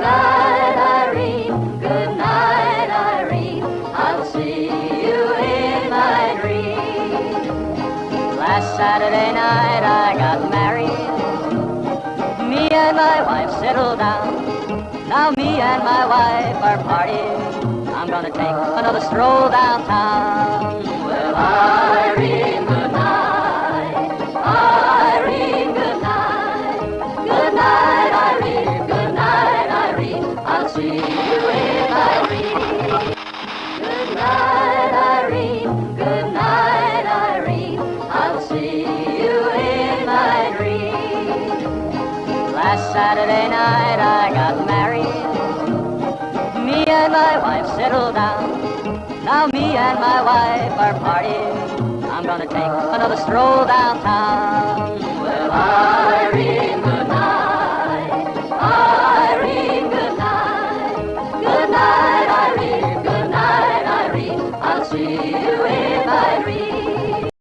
night, Irene. Good night, Irene. I'll see you in my dreams. Last Saturday night I got married. Me and my wife settled down. Now me and my wife are partying. I'm gonna take another stroll downtown. Well, Irene, good night. Irene, good night. Good night, Irene. Good night, Irene. I'll see you in my dreams. Good night, Irene. Good night, Irene. I'll see you in my dreams. Last Saturday night I got married. Me and my wife settled down. Now me and my wife are partying. I'm gonna take another stroll downtown. Well, Irene, good night. Irene, good night. Good night, Irene. Good night, Irene. I'll see you in my dreams.